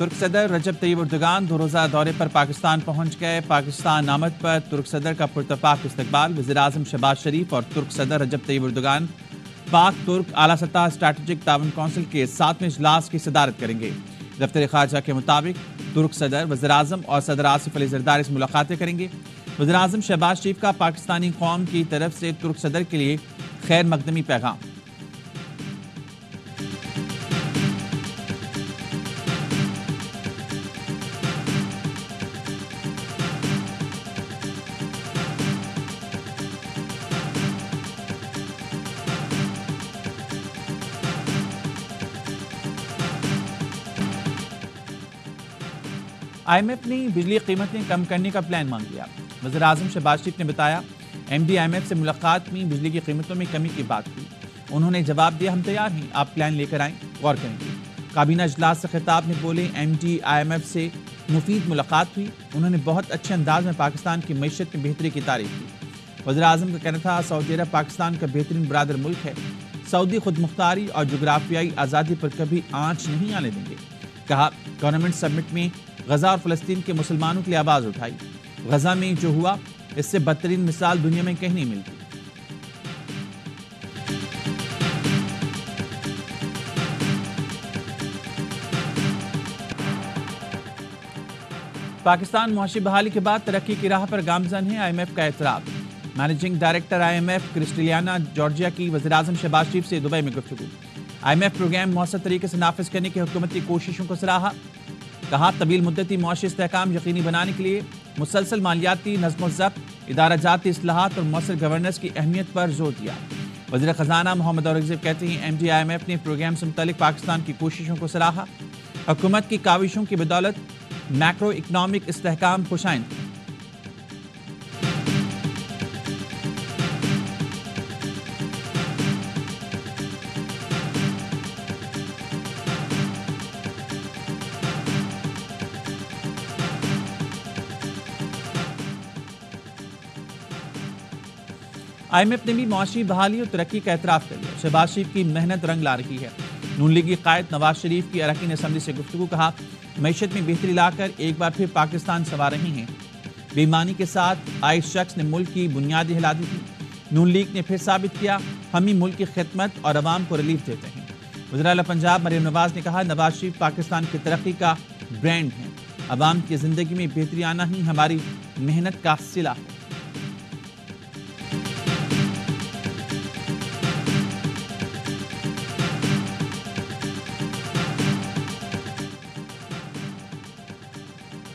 ترک صدر رجب Tayyip Erdogan 2 روزہ دورے پر پاکستان پہنچ گئے۔ پاکستان آمد پر ترک صدر کا پرتپاک استقبال۔ وزیر اعظم شہباز شریف اور ترک صدر رجب طیب اردگان پاک ترک اعلیٰ سطح اسٹریٹجک تعاون کونسل کے 7ویں اجلاس کی صدارت کریں گے۔ دفتر خارجہ کے مطابق ترک صدر، وزیر اعظم اور صدر آصف علی زرداری سے ملاقاتیں کریں گے۔ وزیر اعظم شہباز شریف کا پاکستانی قوم کی طرف سے ترک صدر کے لیے خیر مقدمی پیغام۔ آئی ایم ایف نے بجلی قیمتیں کم کرنے کا پلان مانگ لیا۔ وزیر اعظم شہباز شریف نے بتایا، M D I M F سے ملاقات میں بجلی کی قیمتوں میں کمی کی بات ہوئی۔ انہوں نے جواب دیا، ہم تیار ہیں، آپ پلان لے کر آئیں، غور کریں گے۔ کابینہ اجلاس سے خطاب میں بولے، M D I M F سے مفید ملاقات ہوئی۔ انہوں نے بہت اچھے انداز میں پاکستان کی معیشت میں بہتری کی تعریف کی۔ وزیر اعظم کا کہنا تھا، سعودی عرب پاکستان کا بہترین برادر ملک ہے، سعودی خود مختاری اور جغرافیائی آزادی پر کبھی آنچ نہیں آنے دیں گے۔ کہا، گورنمنٹ سبمٹ میں غزہ اور فلسطین کے مسلمانوں کے لیے آواز اٹھائی۔ غزہ میں جو ہوا اس سے بدترین مثال دنیا میں کہیں نہیں ملتی۔ پاکستان معاشی بحالی کے بعد ترقی کی راہ پر گامزن ہے، آئی ایم ایف کا اعتراف۔ Managing director I M F Kristalina Georgieva کی وزیر اعظم شہباز شریف سے دبئی میں گفتگو۔ آئی ایم ایف پروگرام مؤثر طریقے سے نافذ کرنے کی حکومتی کوششوں کو سراہا۔ کہا، طویل مدتی معاشی استحکام یقینی بنانے کے لیے مسلسل مالیاتی نظم و ضبط، ادارہ جاتی اصلاحات اور مؤثر گورننس کی اہمیت پر زور دیا۔ وزیر خزانہ محمد اورنگزیب کہتے ہیں، M D I M F نے پروگرام سے متعلق پاکستان کی کوششوں کو سراہا۔ حکومت کی کاوشوں کی بدولت میکرو اکنامک استحکام خوشائند۔ آئی ایم ایف نے بھی معاشی بحالی اور ترقی کا اعتراف کر لیا۔ شہباز شریف کی محنت رنگ لا رہی ہے۔ نون لیگی قائد نواز شریف کی اراکین اسمبلی سے گفتگو، کہا، معیشت میں بہتری لا کر ایک بار پھر پاکستان سنوار رہے ہیں۔ بے ایمانی کے ساتھ آئے شخص نے ملک کی بنیادیں ہلا دی تھی۔ نون لیگ نے پھر ثابت کیا، ہم ہی ملک کی خدمت اور عوام کو ریلیف دیتے ہیں۔ وزیر اعلیٰ پنجاب مریم نواز نے کہا، نواز شریف پاکستان کی ترقی کا برانڈ ہیں، عوام کی زندگی میں بہتری آنا ہی ہماری محنت کا صلہ ہے۔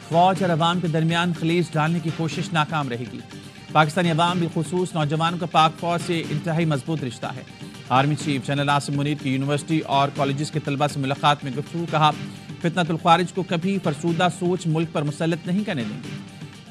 فوج اور عوام کے درمیان خلیج ڈالنے کی کوشش ناکام رہے گی۔ پاکستانی عوام بالخصوص نوجوانوں کا پاک فوج سے انتہائی مضبوط رشتہ ہے۔ Army chief general Asim Munir کی یونیورسٹی اور کالجز کے طلباء سے ملاقات میں گفتگو، کہا، فتنۃ الخوارج کو کبھی فرسودہ سوچ ملک پر مسلط نہیں کرنے دیں گے۔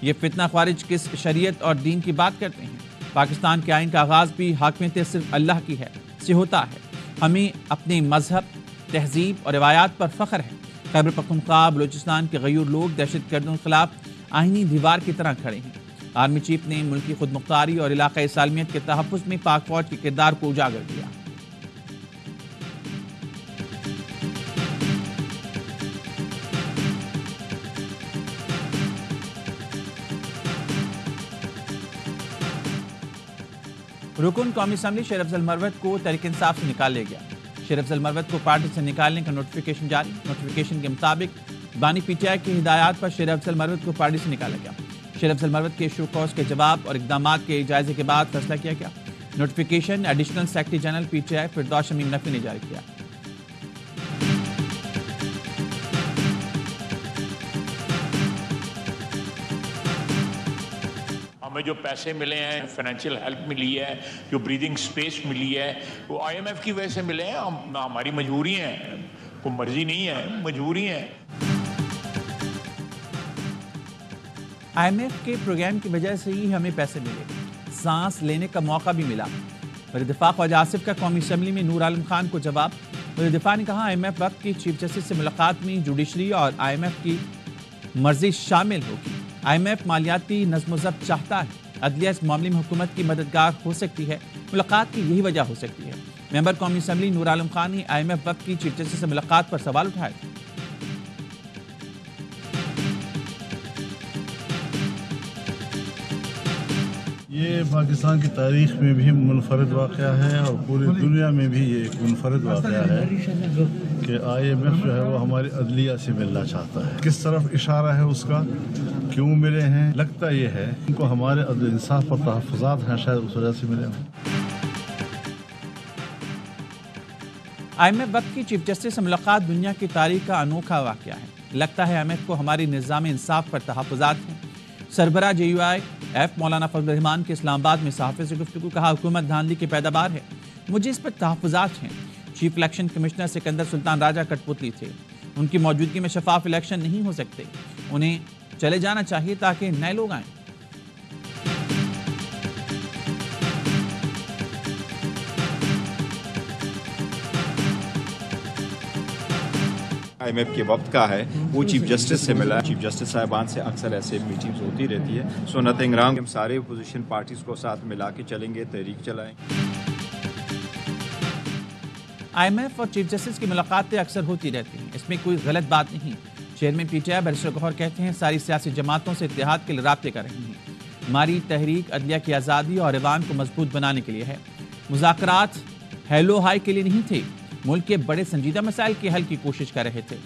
یہ فتنہ خوارج کس شریعت اور دین کی بات کرتے ہیں؟ پاکستان کے آئین کا آغاز بھی حاکمیت صرف اللہ کی ہے سے ہوتا ہے۔ ہمیں اپنے مذہب، تہذیب اور روایات پر فخر ہے۔ خیبر پختونخوا بلوچستان کے غیور لوگ دہشت گردوں کے خلاف آئینی دیوار کی طرح کھڑے ہیں۔ آرمی چیف نے ملکی خود مختاری اور علاقائی سالمیت کے تحفظ میں پاک فوج کے کردار کو اجاگر کیا۔ رکن قومی اسمبلی شیر افضل مروت کو تحریک انصاف سے نکال لیا گیا۔ شیر افضل مروت کو پارٹی سے نکالنے کا نوٹیفیکیشن جاری۔ نوٹیفیکیشن کے مطابق بانی پی ٹی آئی کی ہدایات پر شیر افضل مروت کو پارٹی سے نکالا گیا۔ شیر افضل مروت کے ایشو کاز کے جواب اور اقدامات کے جائزے کے بعد فیصلہ کیا گیا۔ Notification additional secretary general P T I Firdous Shamim Naqvi نے جاری کیا۔ ہمیں جو پیسے ملے ہیں، فائنینشیل ہیلپ ملی ہے، جو بریدنگ سپیس ملی ہے، وہ آئی ایم ایف کی وجہ سے ملے ہیں۔ ہماری مجبوری ہیں، کوئی مرضی نہیں ہے، مجبوری ہے۔ آئی ایم ایف کے پروگرام کی وجہ سے ہی ہمیں پیسے ملے، سانس لینے کا موقع بھی ملا۔ وزیر دفاع خواجہ آصف کا قومی اسمبلی میں نور عالم خان کو جواب۔ وزیر دفاع نے کہا، آئی ایم ایف وقت کی چیف جسٹس سے ملاقات میں جوڈیشری اور آئی ایم ایف کی مرضی شامل ہوگی۔ آئی ایم ایف مالیاتی نظم و ضبط چاہتا ہے، عدلیہ اس معاملے میں حکومت کی مددگار ہو سکتی ہے۔ ملاقات کی یہی وجہ ہو سکتی ہے۔ ممبر قومی اسمبلی نور عالم خان نے آئی ایم ایف وقت کی چیف جسٹس سے ملاقات پر سوال اٹھائے۔ یہ پاکستان کی تاریخ میں بھی منفرد واقعہ ہے اور پوری دنیا میں بھی یہ ایک منفرد واقعہ ہے کہ IMF جو ہے وہ ہماری عدلیہ سے ملنا چاہتا ہے. کس طرف اشارہ ہے اس کا، کیوں ملے ہیں؟ لگتا یہ ہے ان کو ہمارے عدل انصاف پر تحفظات ہیں، شاید اس وجہ سے ملے ہیں. IMF وقت کی چیف جسٹس سے ملاقات دنیا کی تاریخ کا انوکھا واقعہ ہے. لگتا ہے IMF کو ہماری نظام انصاف پر تحفظات ہیں. سربراہ JUIF مولانا فضل الرحمان کے اسلام آباد میں صحافیوں سے گفتگو. کہا حکومت دھاندلی کی پیداوار ہے، مجھے اس پر تحفظات ہیں. چیف الیکشن کمشنر سکندر سلطان راجہ کٹ پتلی تھے، ان کی موجودگی میں شفاف الیکشن نہیں ہو سکتے، انہیں چلے جانا چاہیے تاکہ نئے لوگ آئیں. IMF کے وقت کا ہے، وہ چیف جسٹس سے ملا. چیف جسٹس صاحبان سے اکثر ایسے میٹنگز ہوتی رہتی ہے. سو نتھنگ رانگ. ہم سارے اپوزیشن پارٹیز کو ساتھ ملا کے چلیں گے، تحریک چلائیں. IMF اور چیف جسٹس کی ملاقاتیں اکثر ہوتی رہتی ہیں، اس میں کوئی غلط بات نہیں. چیئرمین PTI بیرسٹر گوہر کہتے ہیں ساری سیاسی جماعتوں سے اتحاد کے لیے رابطے کر رہی ہیں. ہماری تحریک عدلیہ کی آزادی اور ایوان کو مضبوط بنانے کے لیے ہے. مذاکرات ہیلو ہائی کے لیے نہیں تھے، ملک کے بڑے سنجیدہ مسائل کے حل کی کوشش کر رہے تھے.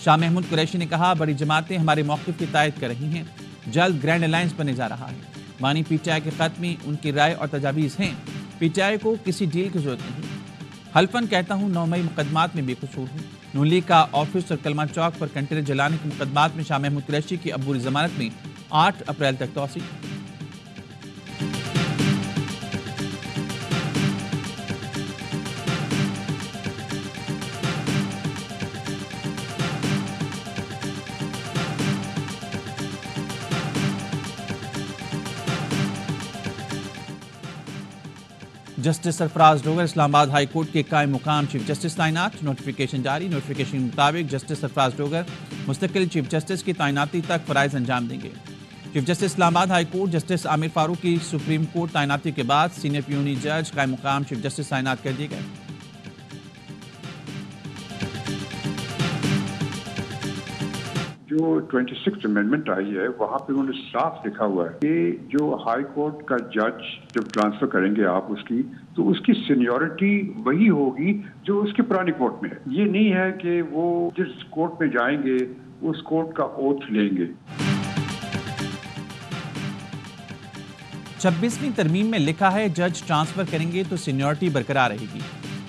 شاہ محمود قریشی نے کہا بڑی جماعتیں ہمارے موقف کی تائید کر رہی ہیں، جلد گرینڈ الائنس بننے جا رہا ہے. بانی PTI کے خط میں ان کی رائے اور تجاویز ہیں. PTI کو کسی ڈیل کی ضرورت نہیں. حلفاً کہتا ہوں 9 مئی مقدمات میں بے قصور ہوں. نون لیگ کا آفس اور کلمہ چوک پر کنٹینر جلانے کے مقدمات میں شاہ محمود قریشی کی عبوری ضمانت میں 8 اپریل تک توسیع. جسٹس سرفراز ڈوگر اسلام آباد ہائی کورٹ کے قائم مقام چیف جسٹس تعینات. نوٹیفیکیشن جاری. نوٹیفیکیشن کے مطابق جسٹس سرفراز ڈوگر مستقل چیف جسٹس کی تعیناتی تک فرائض انجام دیں گے. چیف جسٹس اسلام آباد ہائی کورٹ جسٹس عامر فاروق کی سپریم کورٹ تعیناتی کے بعد سینئر پیونی جج قائم مقام چیف جسٹس تعینات کر دیے گئے. جو 26 امینڈمنٹ آئی ہے وہاں پہ انہوں نے صاف لکھا ہوا ہے کہ جو ہائی کورٹ کا جج جب ٹرانسفر کریں گے آپ اس کی، تو اس کی سینیورٹی وہی ہوگی جو اس کی پرانی کورٹ میں ہے. یہ نہیں ہے کہ وہ جس کورٹ میں جائیں گے اس کورٹ کا اوتھ لیں گے. 26ویں ترمیم میں لکھا ہے جج ٹرانسفر کریں گے تو سینیورٹی برقرار رہے گی.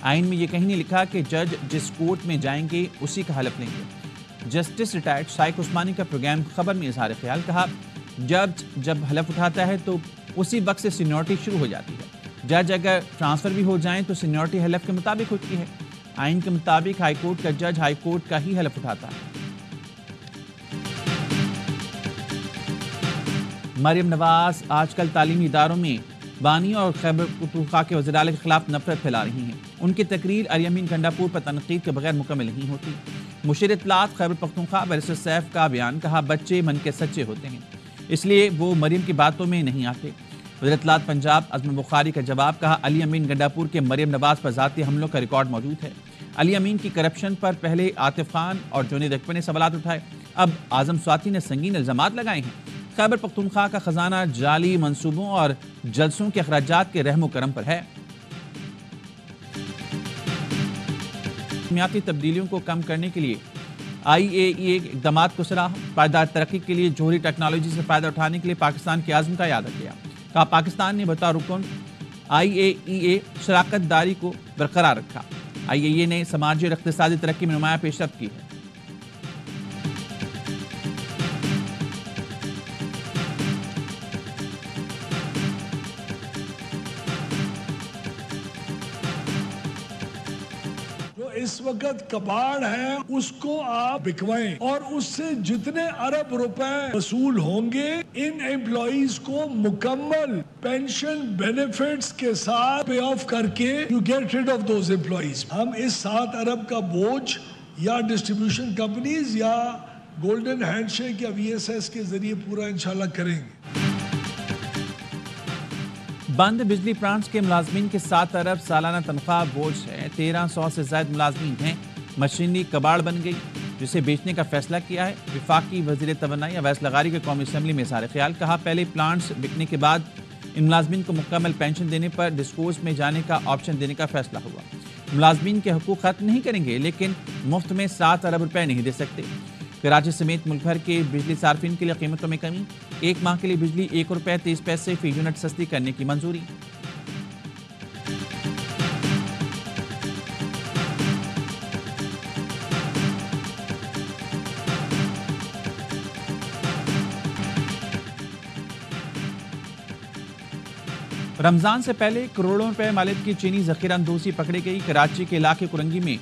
آئین میں یہ کہیں نہیں لکھا کہ جج جس کورٹ میں جائیں گے اسی کا حلف لیں گے. جسٹس ریٹائرڈ شائق عثمانی کا پروگرام خبر میں اظہار خیال. کہا جج جب حلف اٹھاتا ہے تو اسی وقت سے سینیورٹی شروع ہو جاتی ہے. جج اگر ٹرانسفر بھی ہو جائیں تو سینیورٹی حلف کے مطابق ہوتی ہے. آئین کے مطابق ہائی کورٹ کا جج ہائی کورٹ کا ہی حلف اٹھاتا ہے. مریم نواز آج کل تعلیمی اداروں میں بانی اور خیبر پختونخوا کے وزیراعلی کے خلاف نفرت پھیلا رہی ہیں. ان کی تقریر اریمین گنڈاپور پر تنقید کے بغیر مکمل نہیں ہوتی. مشیر اطلاعات خیبر پختونخوا بیرسٹر سیف کا بیان. کہا بچے من کے سچے ہوتے ہیں اس لیے وہ مریم کی باتوں میں نہیں آتے. وزیر اطلاعات پنجاب ازم بخاری کا جواب. کہا علی امین گنڈاپور کے مریم نواز پر ذاتی حملوں کا ریکارڈ موجود ہے. علی امین کی کرپشن پر پہلے عاطف خان اور جونید اکبر نے سوالات اٹھائے، اب اعظم سواتی نے سنگین الزامات لگائے ہیں. خیبر پختونخوا کا خزانہ جعلی منصوبوں اور جلسوں کے اخراجات کے رحم و کرم پر ہے. موسمیاتی تبدیلیوں کو کم کرنے کے لیے IAEA اقدامات کو سراہا. پائیدار ترقی کے لیے جوہری ٹیکنالوجی سے فائدہ اٹھانے کے لیے پاکستان کے عزم کا اعادہ کیا. کہا پاکستان نے بطور رکن IAEA شراکت داری کو برقرار رکھا. IAEA نے سماجی اور اقتصادی ترقی میں نمایاں پیش رفت کی ہے. اس وقت کباڑ ہے اس کو آپ بکوائیں اور اس سے جتنے ارب روپے وصول ہوں گے ان ایمپلائیز کو مکمل پینشن بینیفٹس کے ساتھ پے آف کر کے you get rid of those employees. ہم اس 7 ارب کا بوجھ یا ڈسٹریبیوشن کمپنیز یا گولڈن ہینڈ شیک یا VSS کے ذریعے پورا انشاءاللہ کریں گے. بند بجلی پلانٹس کے ملازمین کے 7 ارب سالانہ تنخواہ بوجھ ہے. 1300 سے زائد ملازمین ہیں. مشینری کباڑ بن گئی جسے بیچنے کا فیصلہ کیا ہے. وفاقی وزیر توانائی اویس لغاری کے قومی اسمبلی میں اظہار خیال. کہا پہلے پلانٹس بکنے کے بعد ان ملازمین کو مکمل پینشن دینے پر ڈسکورس میں جانے کا آپشن دینے کا فیصلہ ہوا۔ ملازمین کے حقوق ختم نہیں کریں گے لیکن مفت میں 7 ارب روپے نہیں دے سکتے۔ کراچی سمیت ملک بھر کے بجلی صارفین کے لیے قیمتوں میں کمی، 1 ماہ کے لیے بجلی 1 روپے 30 پیسے فی یونٹ سستی کرنے کی منظوری۔ رمضان سے پہلے کروڑوں روپے مالیت کی چینی ذخیرہ اندوزی پکڑی گئی۔ کراچی کے علاقے کرنگی میں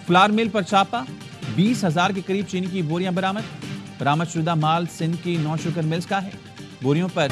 فلار مل پر چھاپا، 20,000 کے قریب چینی کی بوریاں برآمد شدہ مال سندھ کی 9 شوگر ملز کا ہے۔ بوریوں پر